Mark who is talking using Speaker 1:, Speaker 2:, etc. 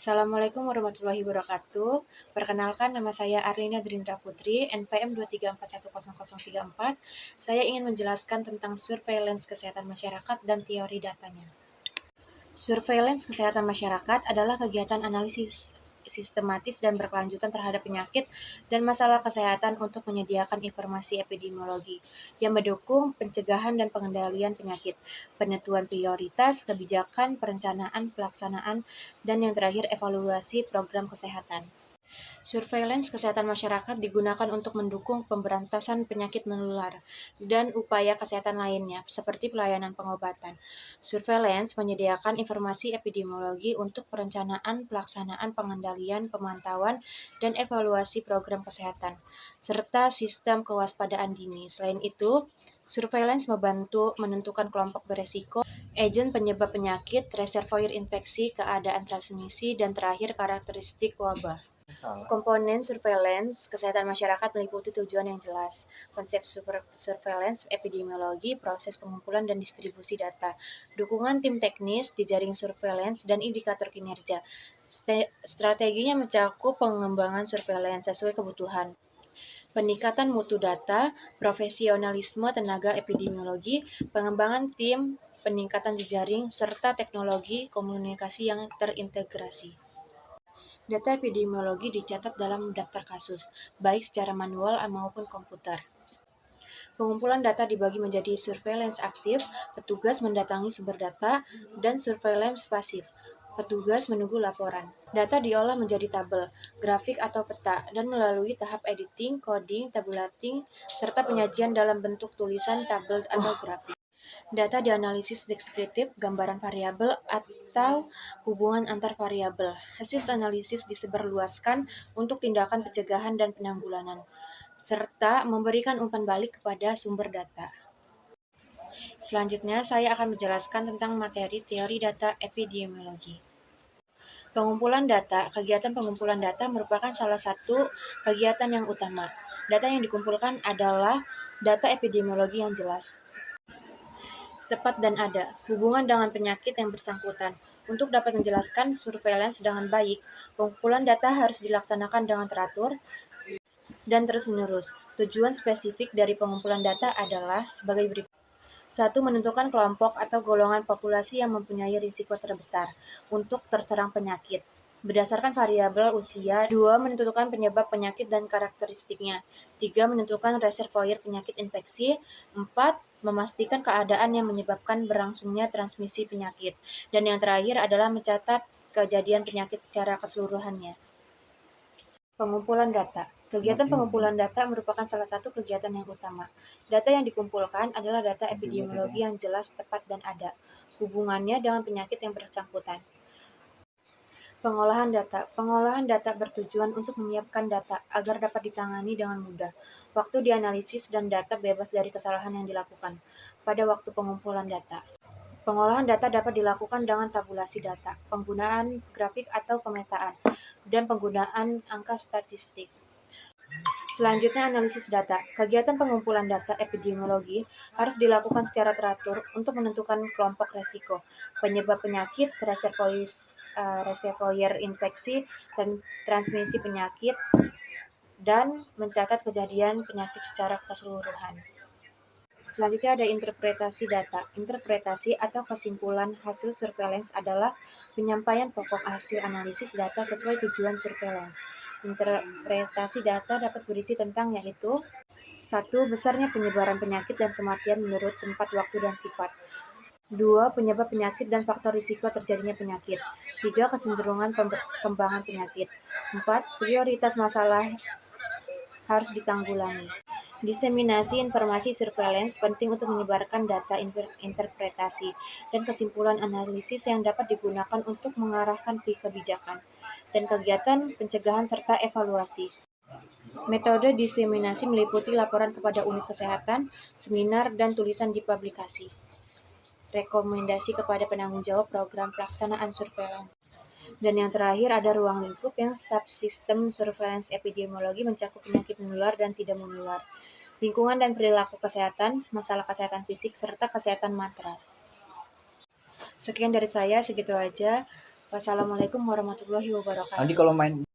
Speaker 1: Assalamualaikum warahmatullahi wabarakatuh. Perkenalkan, nama saya Arlina Drindra Putri, NPM 2341134. Saya ingin menjelaskan tentang surveillance kesehatan masyarakat dan teori datanya. Surveillance kesehatan masyarakat adalah kegiatan analisis sistematis dan berkelanjutan terhadap penyakit dan masalah kesehatan untuk menyediakan informasi epidemiologi yang mendukung pencegahan dan pengendalian penyakit, penentuan prioritas, kebijakan, perencanaan, pelaksanaan, dan yang terakhir evaluasi program kesehatan. Surveillance kesehatan masyarakat digunakan untuk mendukung pemberantasan penyakit menular dan upaya kesehatan lainnya, seperti pelayanan pengobatan. Surveillance menyediakan informasi epidemiologi untuk perencanaan, pelaksanaan, pengendalian, pemantauan, dan evaluasi program kesehatan, serta sistem kewaspadaan dini. Selain itu, surveillance membantu menentukan kelompok beresiko, agen penyebab penyakit, reservoir infeksi, keadaan transmisi, dan terakhir karakteristik wabah. Komponen surveillance kesehatan masyarakat meliputi tujuan yang jelas, konsep surveillance epidemiologi, proses pengumpulan dan distribusi data, dukungan tim teknis, jejaring surveillance, dan indikator kinerja. Strateginya mencakup pengembangan surveillance sesuai kebutuhan, peningkatan mutu data, profesionalisme tenaga epidemiologi, pengembangan tim, peningkatan jejaring, serta teknologi komunikasi yang terintegrasi. Data epidemiologi dicatat dalam daftar kasus, baik secara manual maupun komputer. Pengumpulan data dibagi menjadi surveillance aktif, petugas mendatangi sumber data, dan surveillance pasif, petugas menunggu laporan. Data diolah menjadi tabel, grafik atau peta, dan melalui tahap editing, coding, tabulating, serta penyajian dalam bentuk tulisan, tabel, atau grafik. Data dianalisis deskriptif, gambaran variabel, atau hubungan antar variabel. Hasil analisis disebarluaskan untuk tindakan pencegahan dan penanggulangan, serta memberikan umpan balik kepada sumber data. Selanjutnya, saya akan menjelaskan tentang materi teori data epidemiologi. Pengumpulan data. Kegiatan pengumpulan data merupakan salah satu kegiatan yang utama. Data yang dikumpulkan adalah data epidemiologi yang jelas, tepat, dan ada hubungan dengan penyakit yang bersangkutan. Untuk dapat menjelaskan surveillance dengan baik, pengumpulan data harus dilaksanakan dengan teratur dan terus-menerus. Tujuan spesifik dari pengumpulan data adalah sebagai berikut. 1. Menentukan kelompok atau golongan populasi yang mempunyai risiko terbesar untuk terserang penyakit berdasarkan variabel usia. 2. Menentukan penyebab penyakit dan karakteristiknya. 3. Menentukan reservoir penyakit infeksi. 4. Memastikan keadaan yang menyebabkan berlangsungnya transmisi penyakit. Dan yang terakhir adalah mencatat kejadian penyakit secara keseluruhannya. Pengumpulan data. Kegiatan pengumpulan data merupakan salah satu kegiatan yang utama. Data yang dikumpulkan adalah data epidemiologi yang jelas, tepat, dan ada hubungannya dengan penyakit yang bersangkutan. Pengolahan data. Pengolahan data bertujuan untuk menyiapkan data agar dapat ditangani dengan mudah. Waktu dianalisis dan data bebas dari kesalahan yang dilakukan pada waktu pengumpulan data. Pengolahan data dapat dilakukan dengan tabulasi data, penggunaan grafik atau pemetaan, dan penggunaan angka statistik. Selanjutnya, analisis data. Kegiatan pengumpulan data epidemiologi harus dilakukan secara teratur untuk menentukan kelompok resiko, penyebab penyakit, reservoir infeksi, dan transmisi penyakit, dan mencatat kejadian penyakit secara keseluruhan. Selanjutnya ada interpretasi data. Interpretasi atau kesimpulan hasil surveillance adalah penyampaian pokok hasil analisis data sesuai tujuan surveillance. Interpretasi data dapat berisi tentang yaitu 1. Besarnya penyebaran penyakit dan kematian menurut tempat, waktu, dan sifat. 2. Penyebab penyakit dan faktor risiko terjadinya penyakit. 3. Kecenderungan perkembangan penyakit. 4. Prioritas masalah harus ditanggulangi. Diseminasi informasi surveillance penting untuk menyebarkan data interpretasi dan kesimpulan analisis yang dapat digunakan untuk mengarahkan kebijakan dan kegiatan pencegahan serta evaluasi. Metode diseminasi meliputi laporan kepada unit kesehatan, seminar, dan tulisan di publikasi. Rekomendasi kepada penanggung jawab program pelaksanaan surveillance. Dan yang terakhir ada ruang lingkup yang subsistem surveillance epidemiologi mencakup penyakit menular dan tidak menular, lingkungan dan perilaku kesehatan, masalah kesehatan fisik, serta kesehatan matra. Sekian dari saya, segitu aja. Wassalamualaikum warahmatullahi
Speaker 2: Nanti
Speaker 1: wabarakatuh.
Speaker 2: kalau main